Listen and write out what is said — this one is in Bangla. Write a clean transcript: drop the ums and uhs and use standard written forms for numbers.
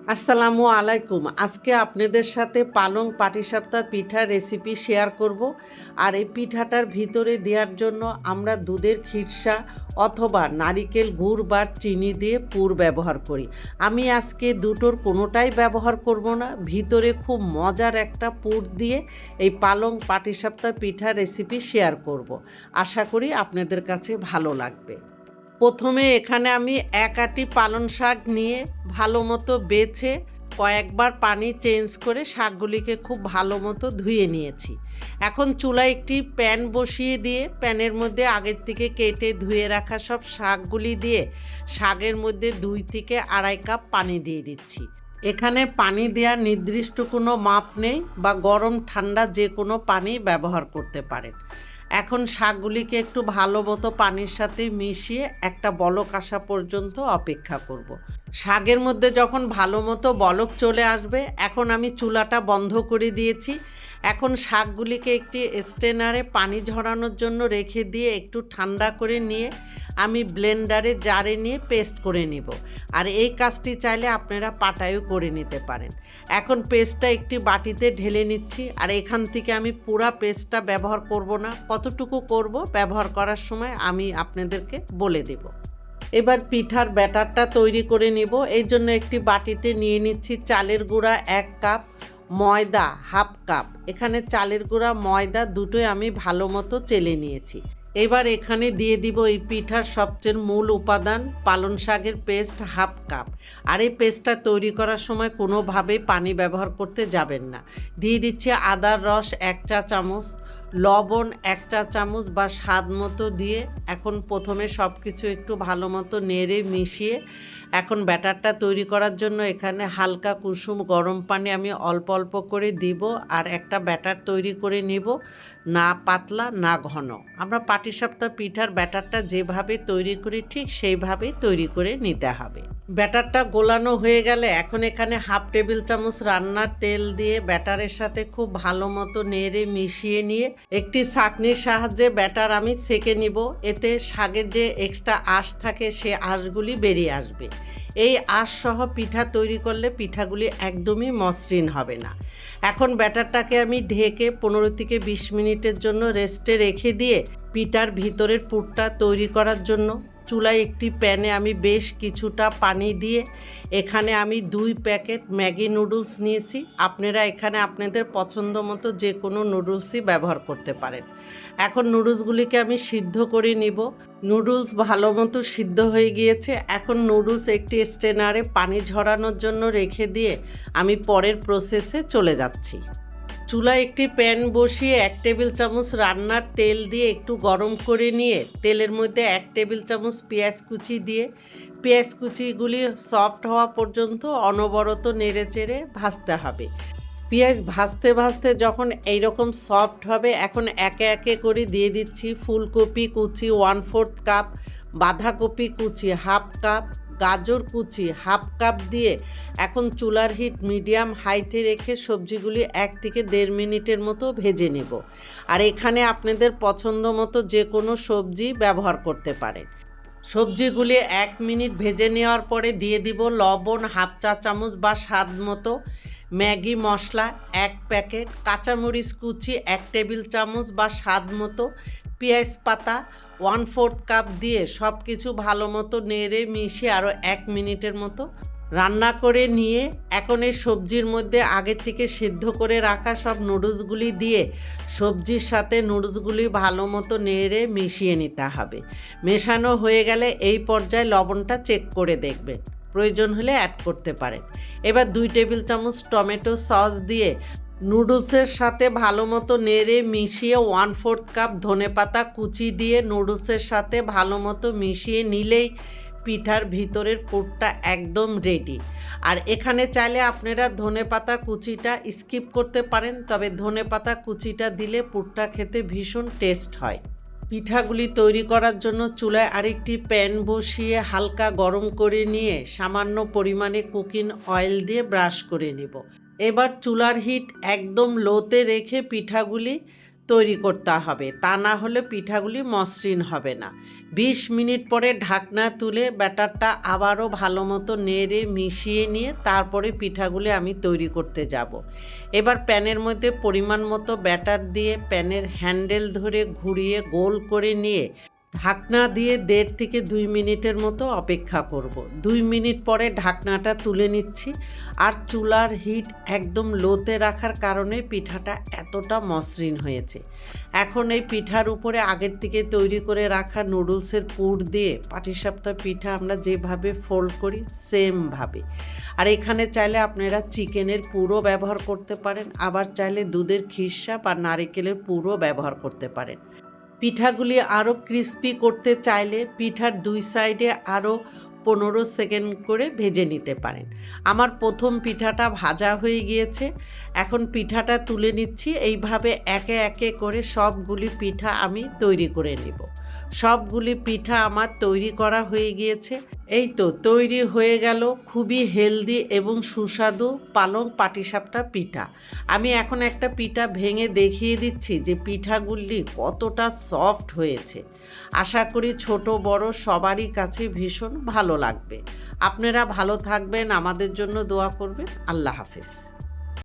আসসালামু আলাইকুম। আজকে আপনাদের সাথে পালং পাটিসাপটা পিঠা রেসিপি শেয়ার করব। আর এই পিঠাটার ভিতরে দেওয়ার জন্য আমরা দুধের খিরসা অথবা নারিকেল গুড় বা চিনি দিয়ে পুর ব্যবহার করি। আমি আজকে দুটোর কোনোটাই ব্যবহার করব না, ভিতরে খুব মজার একটা পুর দিয়ে এই পালং পাটিসাপটা পিঠা রেসিপি শেয়ার করব। আশা করি আপনাদের কাছে ভালো লাগবে। প্রথমে এখানে আমি এক আঁটি পালং শাক নিয়ে ভালো মতো বেছে কয়েকবার পানি চেঞ্জ করে শাকগুলিকে খুব ভালো মতো ধুয়ে নিয়েছি। এখন চুলায় একটি প্যান বসিয়ে দিয়ে প্যানের মধ্যে আগের থেকে কেটে ধুয়ে রাখা সব শাকগুলি দিয়ে শাকের মধ্যে 2 থেকে আড়াই কাপ পানি দিয়ে দিচ্ছি। এখানে পানি দেওয়ার নির্দিষ্ট কোনো মাপ নেই, বা গরম ঠান্ডা যে কোনো পানি ব্যবহার করতে পারেন। এখন শাকগুলিকে একটু ভালো মতো পানির সাথে মিশিয়ে একটা বলক আসা পর্যন্ত অপেক্ষা করব। শাকের মধ্যে যখন ভালো মতো বলক চলে আসবে, এখন আমি চুলাটা বন্ধ করে দিয়েছি। এখন শাকগুলিকে একটি স্ট্রেনারে পানি ঝরানোর জন্য রেখে দিয়ে একটু ঠান্ডা করে নিয়ে আমি ব্লেন্ডারে জারে নিয়ে পেস্ট করে নিব। আর এই কাজটি চাইলে আপনারা পাটায়ও করে নিতে পারেন। এখন পেস্টটা একটি বাটিতে ঢেলে নিচ্ছি। আর এখান থেকে আমি পুরা পেস্টটা ব্যবহার করব না, কতটুকু করব ব্যবহার করার সময় আমি আপনাদেরকে বলে দেব। এবার পিঠার ব্যাটারটা তৈরি করে নিব। এই জন্য একটি বাটিতে নিয়ে নিচ্ছি চালের গুঁড়া 1 কাপ, ময়দা হাফ কাপ। এখানে চালের গুঁড়া ময়দা দুটোই আমি ভালো মতো চেলে নিয়েছি। এবার এখানে দিয়ে দিব এই পিঠার সবচেয়ে মূল উপাদান পালং শাকের পেস্ট হাফ কাপ। আর এই পেস্টটা তৈরি করার সময় কোনোভাবেই পানি ব্যবহার করতে যাবেন না। দিয়ে দিচ্ছি আদার রস 1 চা চামচ, লবণ 1 চা চামচ বা স্বাদ মতো দিয়ে এখন প্রথমে সব কিছু একটু ভালো মতো নেড়ে মিশিয়ে এখন ব্যাটারটা তৈরি করার জন্য এখানে হালকা কুসুম গরম পানি আমি অল্প অল্প করে দিব। আর একটা ব্যাটার তৈরি করে নিব, না পাতলা না ঘন। আমরা পাটিসাপটা পিঠার ব্যাটারটা যেভাবে তৈরি করি ঠিক সেইভাবেই তৈরি করে নিতে হবে। ব্যাটারটা গোলানো হয়ে গেলে এখন এখানে হাফ টেবিল চামচ রান্নার তেল দিয়ে ব্যাটারের সাথে খুব ভালো মতো নেড়ে মিশিয়ে নিয়ে একটি ছাঁকনির সাহায্যে ব্যাটার আমি সেঁকে নিব। এতে শাকের যে এক্সট্রা আঁশ থাকে সে আঁশগুলি বেরিয়ে আসবে। এই আঁশ সহ পিঠা তৈরি করলে পিঠাগুলি একদমই মসৃণ হবে না। এখন ব্যাটারটাকে আমি ঢেকে 15 থেকে 20 মিনিটের জন্য রেস্টে রেখে দিয়ে পিঠার ভিতরের পুরটা তৈরি করার জন্য চুলায় একটি প্যানে আমি বেশ কিছুটা পানি দিয়ে এখানে আমি 2 প্যাকেট ম্যাগি নুডলস নিয়েছি। আপনারা এখানে আপনাদের পছন্দ মতো যে কোনো নুডলসই ব্যবহার করতে পারেন। এখন নুডলসগুলিকে আমি সিদ্ধ করে নিব। নুডলস ভালো মতো সিদ্ধ হয়ে গিয়েছে। এখন নুডলস একটি স্ট্রেনারে পানি ঝরানোর জন্য রেখে দিয়ে আমি পরের প্রসেসে চলে যাচ্ছি। চুলায় একটি প্যান বসিয়ে 1 টেবিল চামচ রান্নার তেল দিয়ে একটু গরম করে নিয়ে তেলের মধ্যে 1 টেবিল চামচ পেঁয়াজ কুচি দিয়ে পেঁয়াজ কুচিগুলি সফট হওয়া পর্যন্ত অনবরত নেড়েচেড়ে ভাজতে হবে। পেঁয়াজ ভাজতে ভাজতে যখন এইরকম সফট হবে, এখন একে একে করে দিয়ে দিচ্ছি ফুলকপি কুচি 1/4 কাপ, বাঁধাকপি কুচি হাফ কাপ, গাজর কুচি হাফ কাপ দিয়ে এখন চুলার হিট মিডিয়াম হাইতে রেখে সবজিগুলি 1 থেকে 1.5 মিনিটের মতো ভেজে নেব। আর এখানে আপনাদের পছন্দ মতো যে কোনো সবজি ব্যবহার করতে পারেন। সবজিগুলি 1 মিনিট ভেজে নেওয়ার পরে দিয়ে দিব লবণ হাফ চা চামচ বা স্বাদ মতো, ম্যাগি মশলা 1 প্যাকেট, কাঁচামরিচ কুচি 1 টেবিল চামচ বা স্বাদ মতো, পেঁয়াজ পাতা 1/4 কাপ দিয়ে সব কিছু ভালো মতো নেড়ে মিশিয়ে আরও 1 মিনিটের মতো রান্না করে নিয়ে এখন এই সবজির মধ্যে আগের থেকে সিদ্ধ করে রাখা সব নুডলসগুলি দিয়ে সবজির সাথে নুডলসগুলি ভালো মতো নেড়ে মিশিয়ে নিতে হবে। মেশানো হয়ে গেলে এই পর্যায়ে লবণটা চেক করে দেখবেন, প্রয়োজন হলে অ্যাড করতে পারেন। এবার 2 টেবিল চামচ টমেটো সস দিয়ে নুডলসের সাথে ভালো মতো নেড়ে মিশিয়ে 1/4 কাপ ধনেপাতা কুচি দিয়ে নুডলসের সাথে ভালো মতো মিশিয়ে নিলেই পিঠার ভিতরের পুরটা একদম রেডি। আর এখানে চাইলে আপনারা ধনেপাতা কুচিটা স্কিপ করতে পারেন, তবে ধনেপাতা কুচিটা দিলে পুরটা খেতে ভীষণ টেস্ট হয়। পিঠাগুলি তৈরি করার জন্য চুলায় আরেকটি প্যান বসিয়ে হালকা গরম করে নিয়ে সামান্য পরিমাণে কুকিং অয়েল দিয়ে ব্রাশ করে নেব। এবার চুলার হিট একদম লোতে রেখে পিঠাগুলি তৈরি করতে হবে, তা না হলে পিঠাগুলি মসৃণ হবে না। 20 মিনিট পরে ঢাকনা তুলে ব্যাটারটা আবারও ভালো মতো নেড়ে মিশিয়ে নিয়ে তারপরে পিঠাগুলি আমি তৈরি করতে যাব। এবার প্যানের মধ্যে পরিমাণ মতো ব্যাটার দিয়ে প্যানের হ্যান্ডেল ধরে ঘুরিয়ে গোল করে নিয়ে ঢাকনা দিয়ে 1.5 থেকে 2 মিনিটের মতো অপেক্ষা করব। 2 মিনিট পরে ঢাকনাটা তুলে নিচ্ছি, আর চুলার হিট একদম লোতে রাখার কারণে পিঠাটা এতটা মসৃণ হয়েছে। এখন এই পিঠার উপরে আগের থেকে তৈরি করে রাখা নুডলসের পুর দিয়ে পাটিসাপটা পিঠা আমরা যেভাবে ফোল্ড করি সেমভাবে। আর এখানে চাইলে আপনারা চিকেনের পুরও ব্যবহার করতে পারেন, আবার চাইলে দুধের খিরসা বা নারিকেলের পুরও ব্যবহার করতে পারেন। পিঠাগুলি আরও ক্রিস্পি করতে চাইলে পিঠার 2 সাইডে আরও 15 সেকেন্ড করে ভেজে নিতে পারেন। আমার প্রথম পিঠাটা ভাজা হয়ে গিয়েছে, এখন পিঠাটা তুলে নিচ্ছি। এইভাবে একে একে করে সবগুলি পিঠা আমি তৈরি করে নেব। সবগুলি পিঠা আমার তৈরি করা হয়ে গিয়েছে। এই তো তৈরি হয়ে গেল খুবই হেলদি এবং সুস্বাদু পালং পাটিসাপটা পিঠা। আমি এখন একটা পিঠা ভেঙে দেখিয়ে দিচ্ছি যে পিঠাগুলি কতটা সফট হয়েছে। আশা করি ছোট বড় সবারই কাছে ভীষণ ভালো লাগবে। আপনারা ভালো থাকবেন, আমাদের জন্য দোয়া করবেন। আল্লাহ হাফেজ।